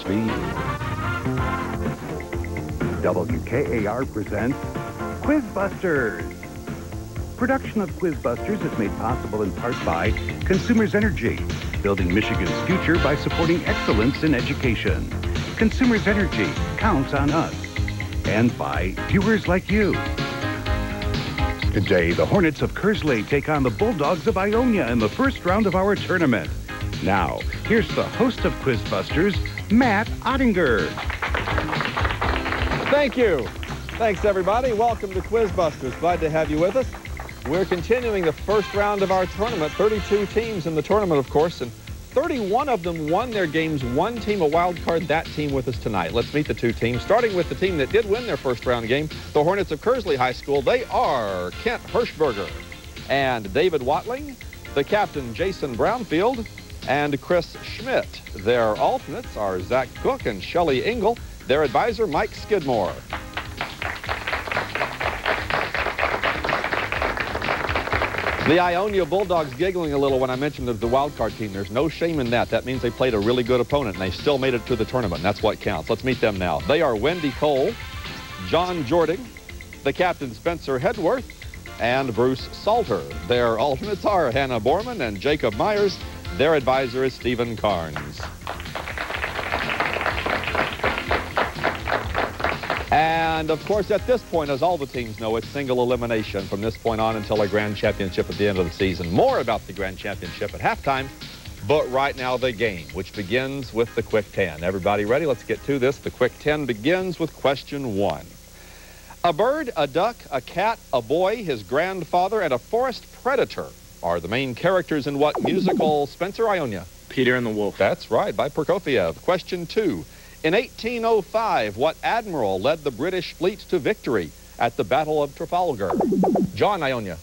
speed. WKAR presents QuizBusters. Production of QuizBusters is made possible in part by Consumers Energy, building Michigan's future by supporting excellence in education. Consumers Energy counts on us. And by viewers like you. Today, the Hornets of Kearsley take on the Bulldogs of Ionia in the first round of our tournament. Now, here's the host of QuizBusters, Matt Ottinger. Thank you. Thanks, everybody. Welcome to QuizBusters. Glad to have you with us. We're continuing the first round of our tournament. 32 teams in the tournament, of course, and 31 of them won their games. One team a wild card, that team with us tonight. Let's meet the two teams, starting with the team that did win their first round game, the Hornets of Kearsley High School. They are Kent Hershberger and David Whatling, the captain Jason Brownfield, and Chris Schmidt. Their alternates are Zach Cook and Shelley Engel. Their advisor, Mike Skidmore. The Ionia Bulldogs giggling a little when I mentioned the wild card team. There's no shame in that. That means they played a really good opponent, and they still made it to the tournament. And that's what counts. Let's meet them now. They are Wendy Cole, John Jording, the captain Spencer Hedworth, and Bruce Salter. Their alternates are Hannah Borman and Jacob Myers. Their advisor is Stephen Carnes. And, of course, at this point, as all the teams know, it's single elimination from this point on until a grand championship at the end of the season. More about the grand championship at halftime, but right now the game, which begins with the Quick 10. Everybody ready? Let's get to this. The Quick 10 begins with question 1. A bird, a duck, a cat, a boy, his grandfather, and a forest predator are the main characters in what musical, Spencer, Ionia? Peter and the Wolf. That's right, by Prokofiev. Question 2. In 1805, what admiral led the British fleet to victory at the Battle of Trafalgar? John, Ionia.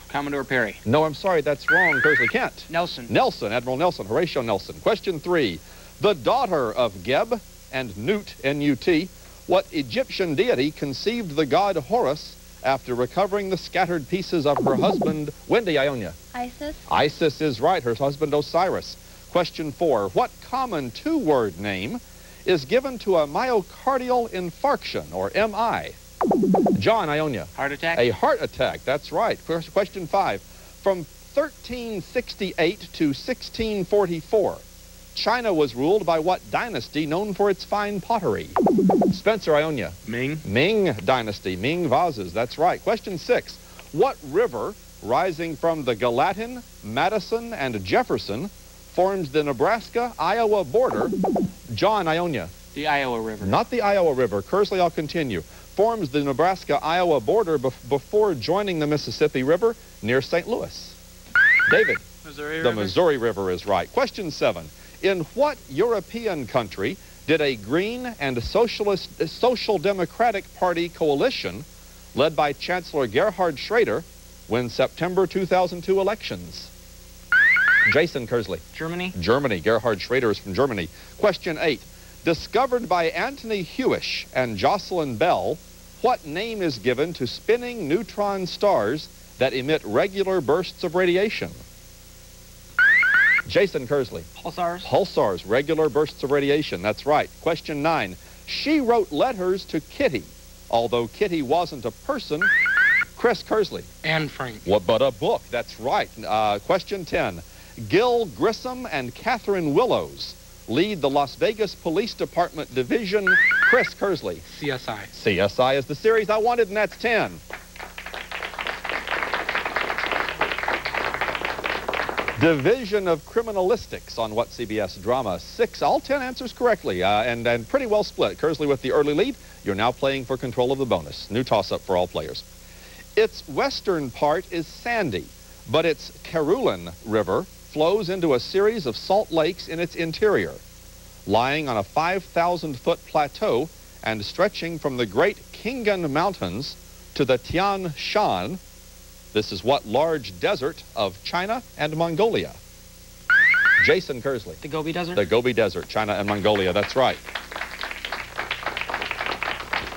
Commodore Perry. No, I'm sorry, that's wrong. Kearsley, Kent. Nelson. Nelson, Admiral Nelson, Horatio Nelson. Question 3. The daughter of Geb and Nut, N-U-T, what Egyptian deity conceived the god Horus after recovering the scattered pieces of her husband, Wendy, Ionia? Isis. Isis is right, her husband Osiris. Question 4. What common two-word name is given to a myocardial infarction, or MI? John, Ionia. Heart attack. A heart attack, that's right. Question 5. From 1368 to 1644, China was ruled by what dynasty known for its fine pottery? Spencer, Ionia. Ming. Ming dynasty, Ming vases, that's right. Question 6. What river, rising from the Gallatin, Madison, and Jefferson, forms the Nebraska-Iowa border? John, Ionia. The Iowa River. Not the Iowa River. Kearsley, I'll continue. Forms the Nebraska-Iowa border before joining the Mississippi River near St. Louis. David. Missouri The River. Missouri River is right. Question 7. In what European country did a Green and Social Democratic Party coalition led by Chancellor Gerhard Schrader win September 2002 elections? Jason Kearsley. Germany. Germany. Gerhard Schrader is from Germany. Question 8. Discovered by Anthony Hewish and Jocelyn Bell, what name is given to spinning neutron stars that emit regular bursts of radiation? Jason Kearsley. Pulsars. Pulsars, regular bursts of radiation. That's right. Question 9. She wrote letters to Kitty, although Kitty wasn't a person. Chris Kearsley. Anne Frank. What but a book? That's right. Question 10. Gil Grissom and Catherine Willows lead the Las Vegas Police Department Division. Chris Kearsley. CSI. CSI is the series I wanted, and that's 10. Division of Criminalistics on What CBS Drama? 6, all 10 answers correctly, and pretty well split. Kearsley with the early lead. You're now playing for control of the bonus. New toss-up for all players. Its western part is sandy, but its Carulin River flows into a series of salt lakes in its interior, lying on a 5,000-foot plateau and stretching from the Great Khingan Mountains to the Tian Shan. This is what large desert of China and Mongolia? Jason Kearsley. The Gobi Desert. The Gobi Desert, China and Mongolia, that's right.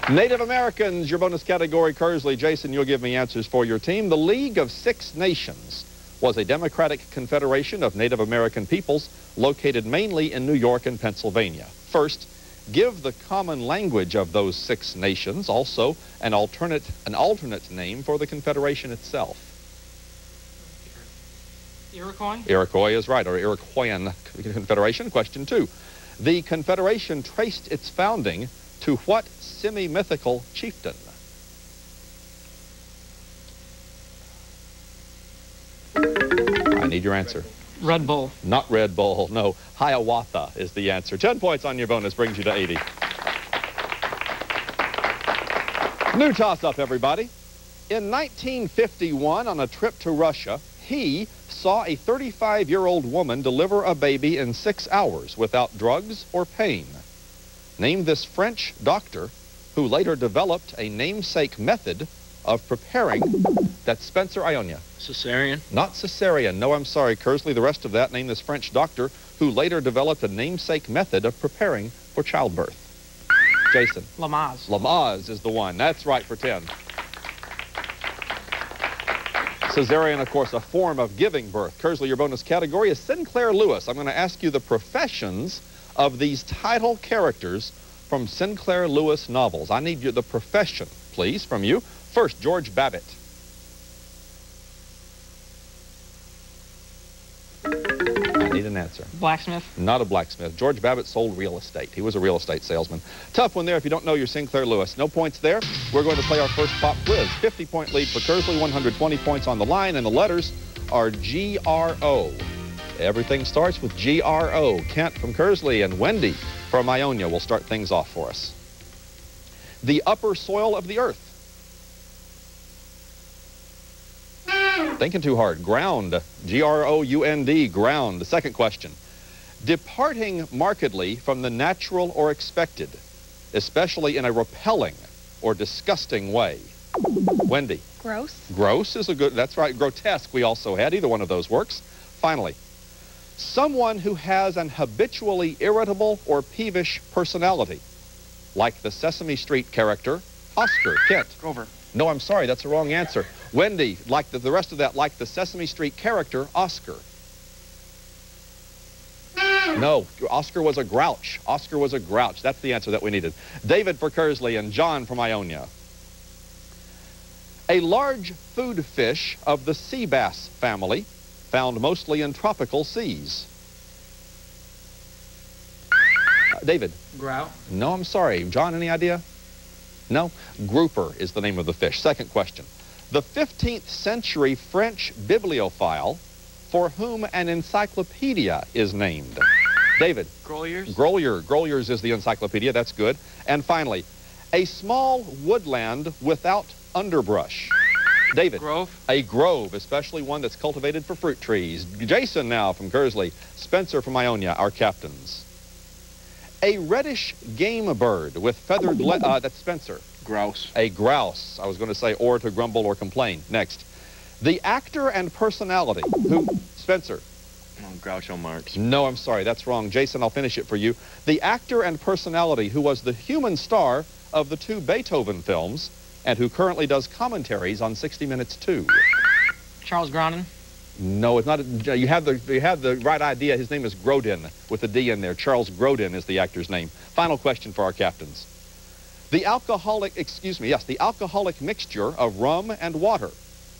Native Americans, your bonus category, Kearsley. Jason, you'll give me answers for your team. The League of Six Nations was a democratic confederation of Native American peoples located mainly in New York and Pennsylvania. First, give the common language of those 6 nations, also an alternate name for the confederation itself. Iroquois? Iroquois is right, or Iroquoian Confederation. Question 2. The confederation traced its founding to what semi-mythical chieftain? I need your answer. Red Bull. Not Red Bull, no. Hiawatha is the answer. 10 points on your bonus brings you to 80. New toss-up, everybody. In 1951, on a trip to Russia, he saw a 35-year-old woman deliver a baby in 6 hours without drugs or pain. Name this French doctor who later developed a namesake method of preparing. That's Spencer, Ionia. Cesarean. Not cesarean. No, I'm sorry, Kearsley. The rest of that, name this French doctor who later developed a namesake method of preparing for childbirth. Jason. Lamaze. Lamaze is the one. That's right for 10. Cesarean, of course, a form of giving birth. Kearsley, your bonus category is Sinclair Lewis. I'm going to ask you the professions of these title characters from Sinclair Lewis novels. I need you the profession, please, from you. First, George Babbitt. I need an answer. Blacksmith. Not a blacksmith. George Babbitt sold real estate. He was a real estate salesman. Tough one there if you don't know your Sinclair Lewis. No points there. We're going to play our first pop quiz. 50-point lead for Kearsley, 120 points on the line, and the letters are G-R-O. Everything starts with G-R-O. Kent from Kearsley and Wendy from Ionia will start things off for us. The upper soil of the earth. Thinking too hard. Ground. G-R-O-U-N-D. Ground. The second question. Departing markedly from the natural or expected, especially in a repelling or disgusting way. Wendy. Gross. Gross is a good, that's right. Grotesque we also had. Either one of those works. Finally. Someone who has an habitually irritable or peevish personality, like the Sesame Street character, Oscar. Kent. Grover. No, I'm sorry, that's the wrong answer. Wendy, like the rest of that, like the Sesame Street character, Oscar. No, Oscar was a grouch. Oscar was a grouch. That's the answer that we needed. David for Kearsley and John from Ionia. A large food fish of the sea bass family, found mostly in tropical seas. David. Grout. No, I'm sorry. John, any idea? No? Grouper is the name of the fish. Second question. The 15th century French bibliophile for whom an encyclopedia is named. David. Groliers. Groliers is the encyclopedia. That's good. And finally, a small woodland without underbrush. David. Grove. A grove, especially one that's cultivated for fruit trees. Jason now from Kearsley. Spencer from Ionia, our captains. A reddish game bird with feathered that's Spencer. Grouse. A grouse. I was going to say or to grumble or complain. Next. The actor and personality who... Spencer. Oh, Groucho Marx. No, I'm sorry. That's wrong. Jason, I'll finish it for you. The actor and personality who was the human star of the 2 Beethoven films and who currently does commentaries on 60 Minutes 2. Charles Grodin. No, it's not. You have the right idea. His name is Grodin with a D in there. Charles Grodin is the actor's name. Final question for our captains. The alcoholic mixture of rum and water,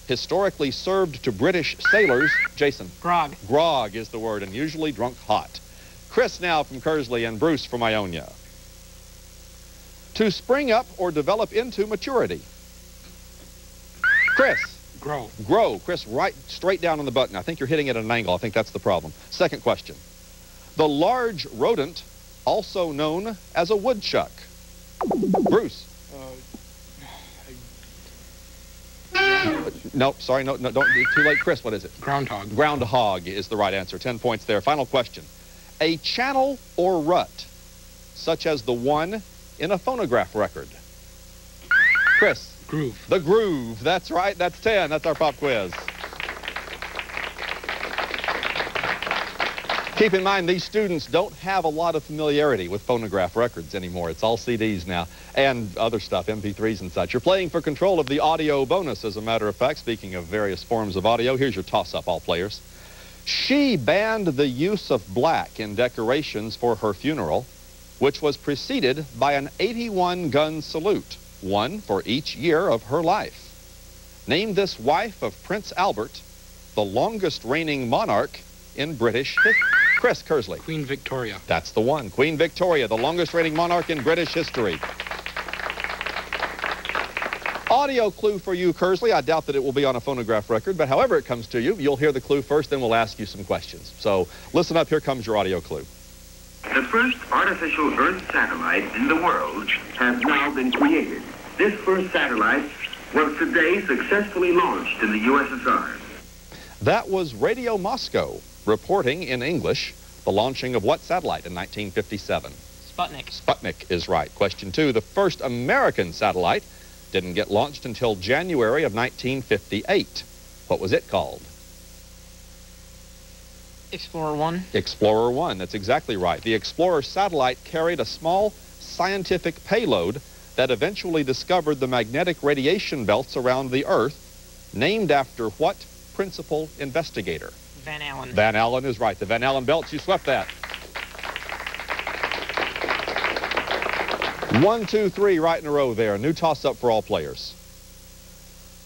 historically served to British sailors. Jason. Grog. Grog is the word, and usually drunk hot. Chris now from Kearsley and Bruce from Ionia. To spring up or develop into maturity. Chris. Grow. Grow. Chris, right straight down on the button. I think you're hitting it at an angle. I think that's the problem. Second question. The large rodent, also known as a woodchuck. Bruce. No, sorry, no, don't. Too late. Chris, what is it? Groundhog. Groundhog is the right answer. 10 points there. Final question. A channel or rut, such as the one in a phonograph record. Chris. Groove. The groove. That's right. That's 10. That's our pop quiz. Keep in mind, these students don't have a lot of familiarity with phonograph records anymore. It's all CDs now and other stuff, MP3s and such. You're playing for control of the audio bonus, as a matter of fact. Speaking of various forms of audio, here's your toss-up, all players. She banned the use of black in decorations for her funeral, which was preceded by an 81-gun salute, one for each year of her life. Name this wife of Prince Albert, the longest reigning monarch in British history. Chris Kearsley. Queen Victoria. That's the one. Queen Victoria, the longest reigning monarch in British history. Audio clue for you, Kearsley. I doubt that it will be on a phonograph record, but however it comes to you, you'll hear the clue first, then we'll ask you some questions. So listen up, here comes your audio clue. The first artificial Earth satellite in the world has now been created. This first satellite was today successfully launched in the USSR. That was Radio Moscow reporting in English the launching of what satellite in 1957? Sputnik. Sputnik is right. Question 2, the first American satellite didn't get launched until January of 1958. What was it called? Explorer 1. Explorer 1, that's exactly right. The Explorer satellite carried a small scientific payload that eventually discovered the magnetic radiation belts around the Earth, named after what principal investigator? Van Allen. Van Allen is right. The Van Allen belts, you swept that. 1, 2, 3, right in a row there. New toss-up for all players.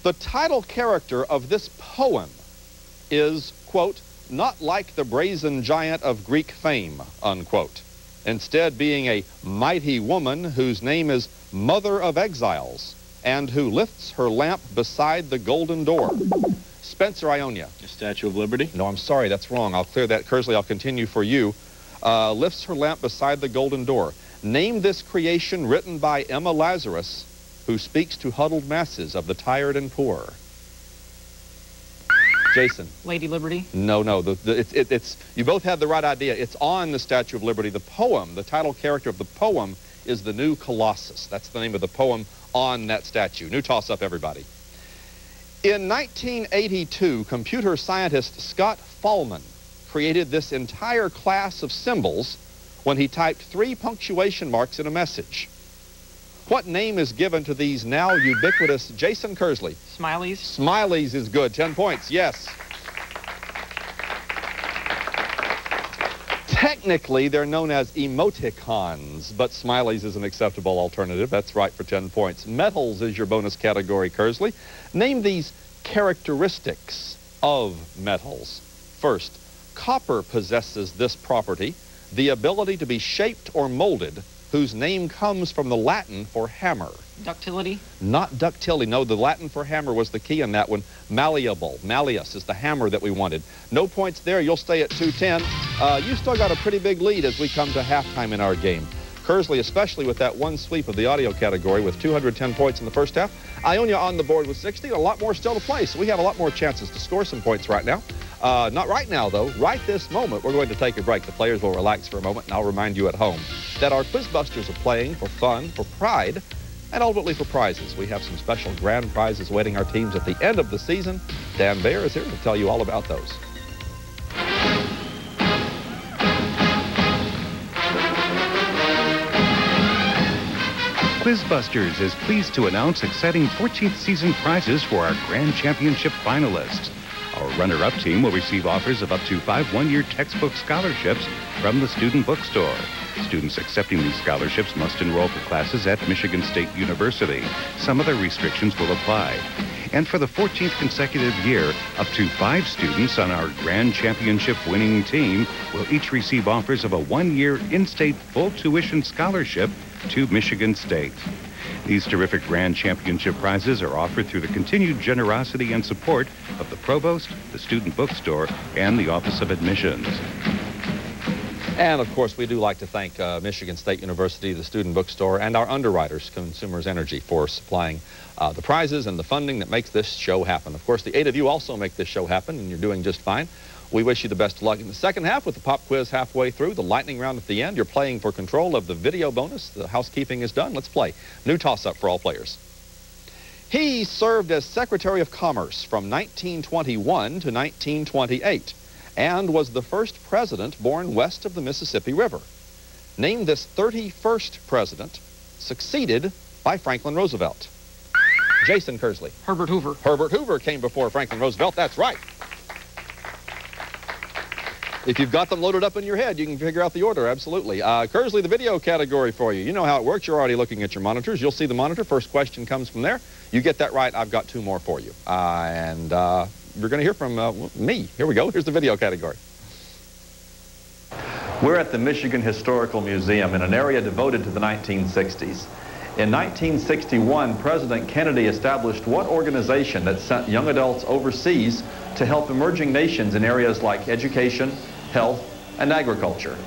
The title character of this poem is, quote, not like the brazen giant of Greek fame, unquote. Instead being a mighty woman whose name is Mother of Exiles and who lifts her lamp beside the golden door. Spencer, Ionia. The Statue of Liberty. No, I'm sorry, that's wrong. I'll clear that. Kearsley, I'll continue for you. Lifts her lamp beside the golden door. Name this creation written by Emma Lazarus, who speaks to huddled masses of the tired and poor. Jason. Lady Liberty. No. You both had the right idea. It's on the Statue of Liberty. The poem, the title character of the poem is the new Colossus. That's the name of the poem on that statue. New toss-up, everybody. In 1982, computer scientist Scott Fahlman created this entire class of symbols when he typed 3 punctuation marks in a message. What name is given to these now ubiquitous, Jason Kearsley? Smileys. Smileys is good. 10 points, yes. Technically, they're known as emoticons, but smileys is an acceptable alternative. That's right for 10 points. Metals is your bonus category, Kearsley. Name these characteristics of metals. First, copper possesses this property, the ability to be shaped or molded, whose name comes from the Latin for hammer. Ductility. Not ductility. No, the Latin for hammer was the key in that one. Malleable. Malleus is the hammer that we wanted. No points there. You'll stay at 210. You still got a pretty big lead as we come to halftime in our game. Kearsley, especially with that one sweep of the audio category with 210 points in the first half. Ionia on the board with 60. A lot more still to play, so we have a lot more chances to score some points right now. Not right now, though. Right this moment, we're going to take a break. The players will relax for a moment, and I'll remind you at home that our QuizBusters are playing for fun, for pride, and ultimately for prizes. We have some special grand prizes awaiting our teams at the end of the season. Dan Bayer is here to tell you all about those. QuizBusters is pleased to announce exciting 14th season prizes for our Grand Championship finalists. Our runner-up team will receive offers of up to 5 one-year textbook scholarships from the Student Bookstore. Students accepting these scholarships must enroll for classes at Michigan State University. Some other restrictions will apply. And for the 14th consecutive year, up to 5 students on our Grand Championship winning team will each receive offers of a 1-year in-state full tuition scholarship to Michigan State. These terrific Grand Championship prizes are offered through the continued generosity and support of the Provost, the Student Bookstore, and the Office of Admissions. And, of course, we do like to thank Michigan State University, the Student Bookstore, and our underwriters, Consumers Energy, for supplying the prizes and the funding that makes this show happen. Of course, the 8 of you also make this show happen, and you're doing just fine. We wish you the best of luck in the second half with the pop quiz halfway through, the lightning round at the end. You're playing for control of the video bonus. The housekeeping is done. Let's play. New toss-up for all players. He served as Secretary of Commerce from 1921 to 1928. and was the first president born west of the Mississippi River. Name this 31st president, succeeded by Franklin Roosevelt. Jason Kearsley. Herbert Hoover. Herbert Hoover came before Franklin Roosevelt. That's right. If you've got them loaded up in your head, you can figure out the order, absolutely. Kearsley, the video category for you. You know how it works. You're already looking at your monitors. You'll see the monitor. First question comes from there. You get that right, I've got two more for you. You're going to hear from me. Here we go. Here's the video category. We're at the Michigan Historical Museum in an area devoted to the 1960s. In 1961, President Kennedy established what organization that sent young adults overseas to help emerging nations in areas like education, health, and agriculture?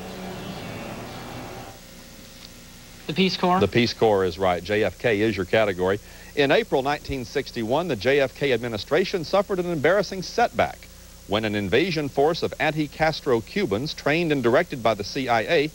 The Peace Corps. The Peace Corps is right. JFK is your category. In April 1961, the JFK administration suffered an embarrassing setback when an invasion force of anti-Castro Cubans trained and directed by the CIA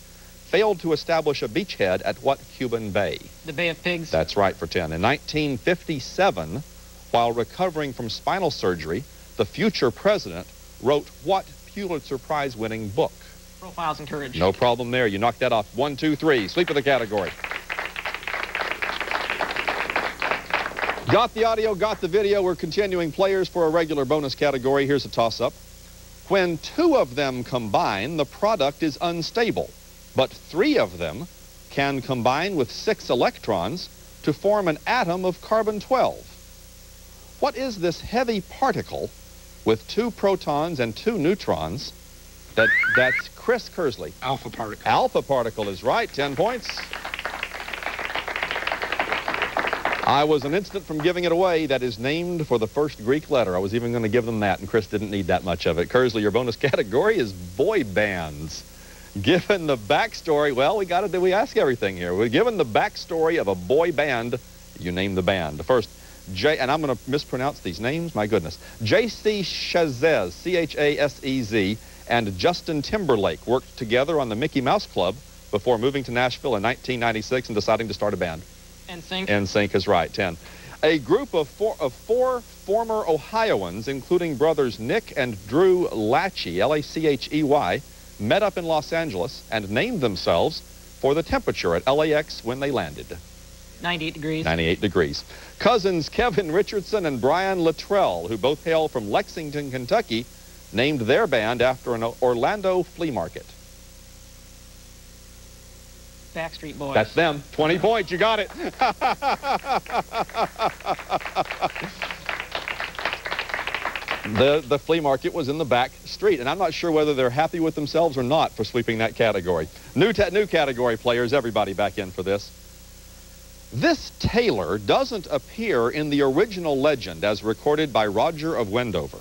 failed to establish a beachhead at what Cuban bay? The Bay of Pigs. That's right for 10. In 1957, while recovering from spinal surgery, the future president wrote what Pulitzer Prize-winning book? Profiles in Courage. No problem there. You knocked that off. 1, 2, 3. Sweep of the category. Got the audio, got the video. We're continuing players for a regular bonus category. Here's a toss-up. When two of them combine, the product is unstable, but three of them can combine with 6 electrons to form an atom of carbon-12. What is this heavy particle with 2 protons and 2 neutrons? That's Chris Kearsley. Alpha particle. Alpha particle is right. 10 points. I was an instant from giving it away. That is named for the first Greek letter. I was even going to give them that, and Chris didn't need that much of it. Kearsley, your bonus category is boy bands. Given the backstory, well, we ask everything here. We're given the backstory of a boy band, you name the band. The first, and I'm going to mispronounce these names, my goodness. J.C. Chazez, C-H-A-S-E-Z, and Justin Timberlake worked together on the Mickey Mouse Club before moving to Nashville in 1996 and deciding to start a band. NSYNC. NSYNC is right. 10. A group of four former Ohioans, including brothers Nick and Drew Lachey, L-A-C-H-E-Y, met up in Los Angeles and named themselves for the temperature at LAX when they landed. 98 degrees. 98 degrees. Cousins Kevin Richardson and Brian Luttrell, who both hail from Lexington, Kentucky, named their band after an Orlando flea market. Backstreet Boys. That's them. 20 points. You got it. The flea market was in the back street, and I'm not sure whether they're happy with themselves or not for sweeping that category. New category players, everybody back in for this. This tailor doesn't appear in the original legend as recorded by Roger of Wendover.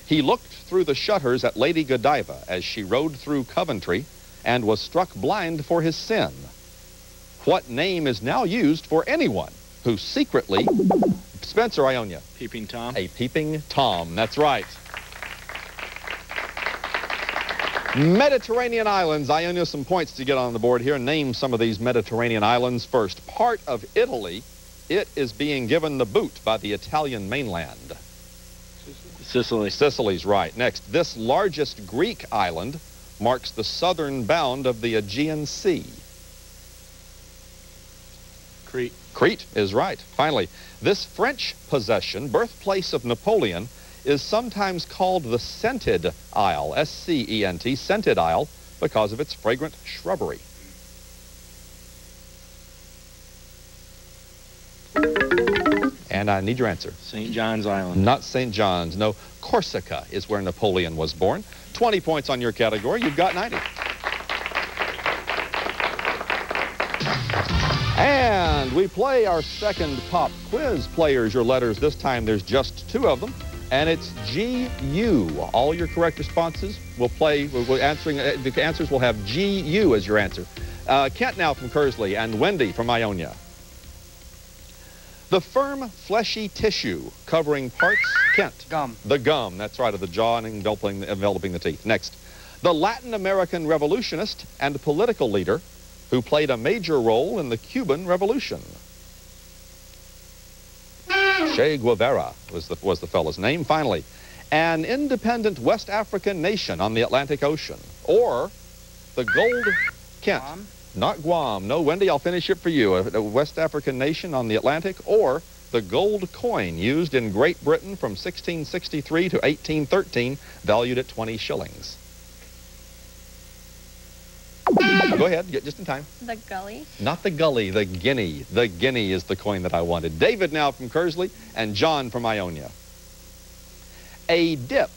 He looked through the shutters at Lady Godiva as she rode through Coventry and was struck blind for his sin. What name is now used for anyone who secretly... Spencer, Ionia. Peeping Tom. A peeping Tom, that's right. Mediterranean islands. Ionia, some points to get on the board here. Name some of these Mediterranean islands first. Part of Italy, it is being given the boot by the Italian mainland. Sicily. Sicily's right. Next, this largest Greek island marks the southern bound of the Aegean Sea. Crete. Crete is right. Finally, this French possession, birthplace of Napoleon, is sometimes called the Scented Isle, S-C-E-N-T, Scented Isle, because of its fragrant shrubbery. And I need your answer. St. John's Island. Not St. John's. No, Corsica is where Napoleon was born. 20 points on your category. You've got 90. And we play our second pop quiz. Players, your letters. This time there's just 2 of them. And it's G-U. All your correct responses will play. The answers will have G-U as your answer. Kent now from Kearsley and Wendy from Ionia. The firm, fleshy tissue covering parts, Kent. Gum. The gum, that's right, of the jaw and enveloping the teeth. Next, the Latin American revolutionist and political leader who played a major role in the Cuban Revolution. Che Guevara was the fellow's name. Finally, An independent West African nation on the Atlantic Ocean. Or the gold... Kent. Guam? Not Guam. No, Wendy, I'll finish it for you. A West African nation on the Atlantic. Or the gold coin used in Great Britain from 1663 to 1813, valued at 20 shillings. Go ahead, get just in time. The gully. Not the gully, the guinea. The guinea is the coin that I wanted. David now from Kearsley and John from Ionia. A dip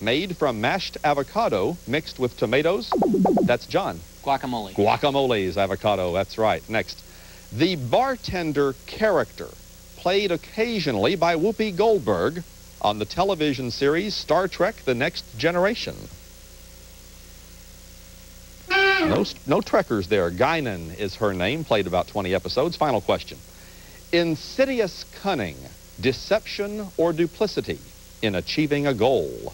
made from mashed avocado mixed with tomatoes. That's John. Guacamole. Guacamole is avocado, that's right. Next, the bartender character played occasionally by Whoopi Goldberg on the television series Star Trek: The Next Generation. No Trekkers there. Guinan is her name, played about 20 episodes. Final question. Insidious cunning, deception, or duplicity in achieving a goal.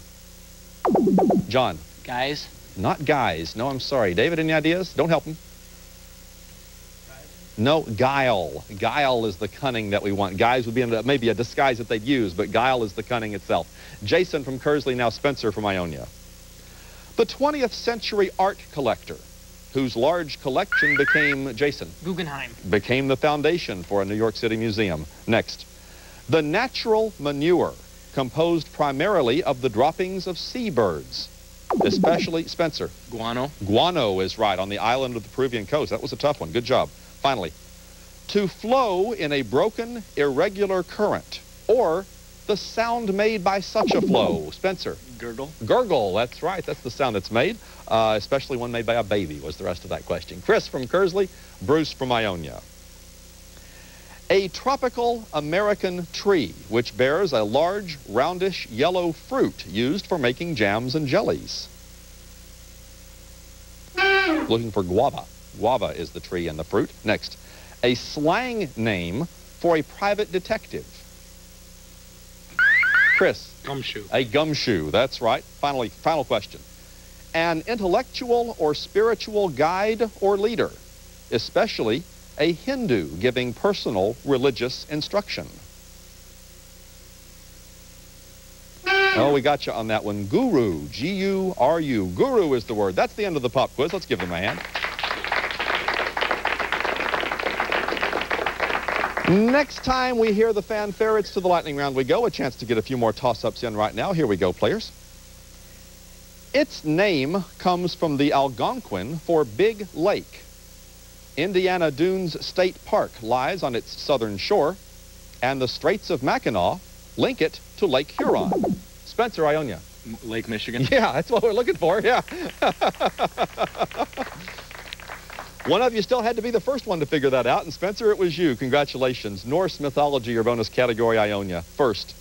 John. Guys. Not guys. No, I'm sorry. David, any ideas? Don't help him. No, guile. Guile is the cunning that we want. Guys would be maybe a disguise that they'd use, but guile is the cunning itself. Jason from Kearsley, now Spencer from Ionia. The 20th century art collector, whose large collection became, Jason? Guggenheim. Became the foundation for a New York City museum. Next, the natural manure composed primarily of the droppings of seabirds, especially, Spencer? Guano. Guano is right, on the island of the Peruvian coast. That was a tough one. Good job. Finally, to flow in a broken, irregular current, or the sound made by such a flow. Spencer? Gurgle. Gurgle, that's right. That's the sound that's made, especially one made by a baby was the rest of that question. Chris from Kearsley, Bruce from Ionia. A tropical American tree which bears a large, roundish, yellow fruit used for making jams and jellies. Looking for guava. Guava is the tree and the fruit. Next, a slang name for a private detective. Chris. Gumshoe. A gumshoe, that's right. Finally, final question. An intellectual or spiritual guide or leader, especially a Hindu giving personal religious instruction. Oh, we got you on that one. Guru, G-U-R-U. Guru is the word. That's the end of the pop quiz. Let's give them a hand. Next time we hear the fanfare, it's to the lightning round we go. A chance to get a few more toss-ups in right now. Here we go, players. Its name comes from the Algonquin for Big Lake. Indiana Dunes State Park lies on its southern shore, and the Straits of Mackinac link it to Lake Huron. Spencer, Ionia. Lake Michigan. Yeah, that's what we're looking for, yeah. One of you still had to be the first one to figure that out, and Spencer, it was you. Congratulations. Norse mythology, your bonus category, Ionia. First,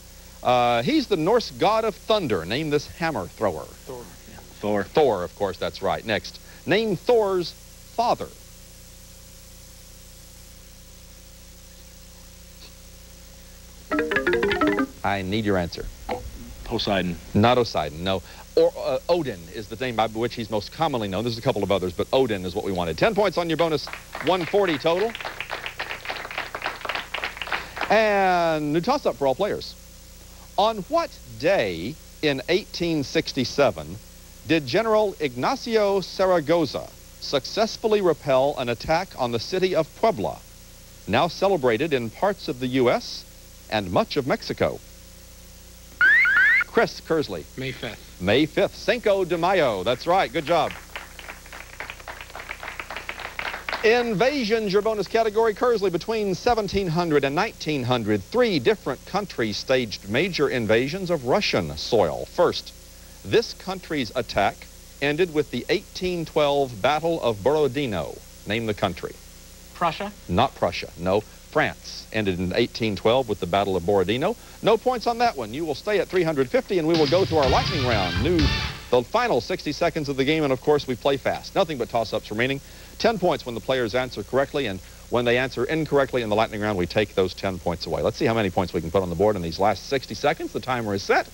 he's the Norse god of thunder. Name this hammer thrower. Thor. Yeah. Thor. Thor, of course, that's right. Next, name Thor's father. I need your answer. Poseidon. Not Poseidon, no. Or Odin is the name by which he's most commonly known. There's a couple of others, but Odin is what we wanted. 10 points on your bonus, 140 total. And new toss-up for all players. On what day in 1867 did General Ignacio Zaragoza successfully repel an attack on the city of Puebla, now celebrated in parts of the U.S. and much of Mexico? Chris Kearsley. May 5th. May 5th. Cinco de Mayo. That's right. Good job. Invasions, your bonus category. Kearsley, between 1700 and 1900, 3 different countries staged major invasions of Russian soil. First, this country's attack ended with the 1812 Battle of Borodino. Name the country. Prussia. Not Prussia. No. France ended in 1812 with the Battle of Borodino. No points on that one. You will stay at 350, and we will go to our lightning round. The final 60 seconds of the game, and of course we play fast. Nothing but toss-ups remaining. 10 points when the players answer correctly, and when they answer incorrectly in the lightning round, we take those 10 points away. Let's see how many points we can put on the board in these last 60 seconds. The timer is set,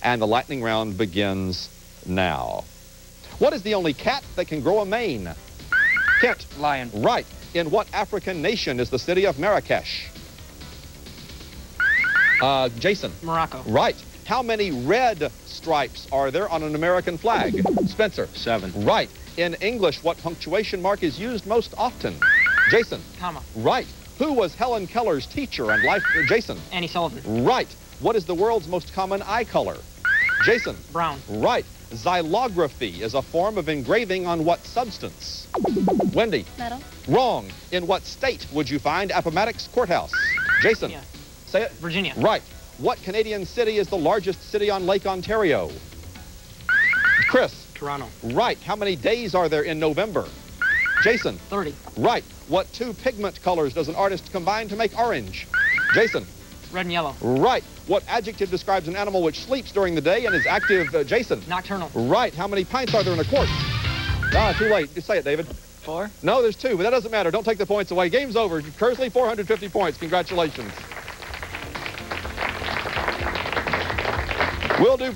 and the lightning round begins now. What is the only cat that can grow a mane? Kent. Lion. Right. In what African nation is the city of Marrakesh? Jason. Morocco. Right. How many red stripes are there on an American flag? Spencer. 7. Right. In English, what punctuation mark is used most often? Jason. Comma. Right. Who was Helen Keller's teacher and life? Jason. Annie Sullivan. Right. What is the world's most common eye color? Jason. Brown. Right. Xylography is a form of engraving on what substance? Wendy. Metal. Wrong. In what state would you find Appomattox Courthouse? Jason. Yeah. Say it. Virginia. Right. What Canadian city is the largest city on Lake Ontario? Chris. Toronto. Right. How many days are there in November? Jason. 30. Right. What two pigment colors does an artist combine to make orange? Jason. Red and yellow. Right. What adjective describes an animal which sleeps during the day and is active? Jason. Nocturnal. Right. How many pints are there in a quart? Ah, too late. Just say it, David. 4. No, there's 2, but that doesn't matter. Don't take the points away. Game's over. Kearsley, 450 points. Congratulations. We'll do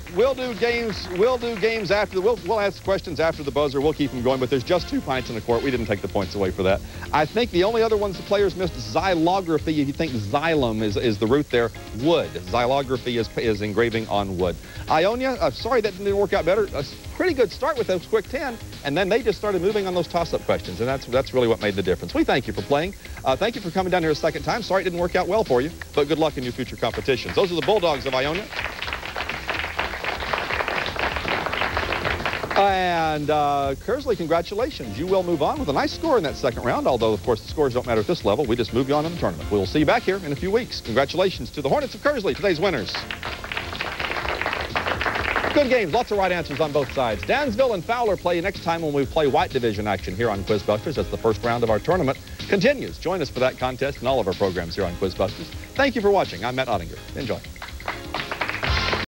games after. We'll ask questions after the buzzer. We'll keep them going, but there's just 2 pints in a quart. We didn't take the points away for that. I think the only other ones the players missed, xylography. If you think xylem is the root there, wood. Xylography is engraving on wood. Ionia, sorry that didn't work out better. A pretty good start with those quick 10, and then they just started moving on those toss-up questions, and that's really what made the difference. We thank you for playing. Thank you for coming down here a second time. Sorry it didn't work out well for you, but good luck in your future competitions. Those are the Bulldogs of Ionia. And Kearsley, congratulations. You will move on with a nice score in that second round, although, of course, the scores don't matter at this level. We just move you on in the tournament. We'll see you back here in a few weeks. Congratulations to the Hornets of Kearsley, today's winners. Good games, lots of right answers on both sides. Dansville and Fowler play next time when we play White Division action here on QuizBusters. That's the first round of our tournament. Continues. Join us for that contest and all of our programs here on QuizBusters. Thank you for watching. I'm Matt Ottinger. Enjoy.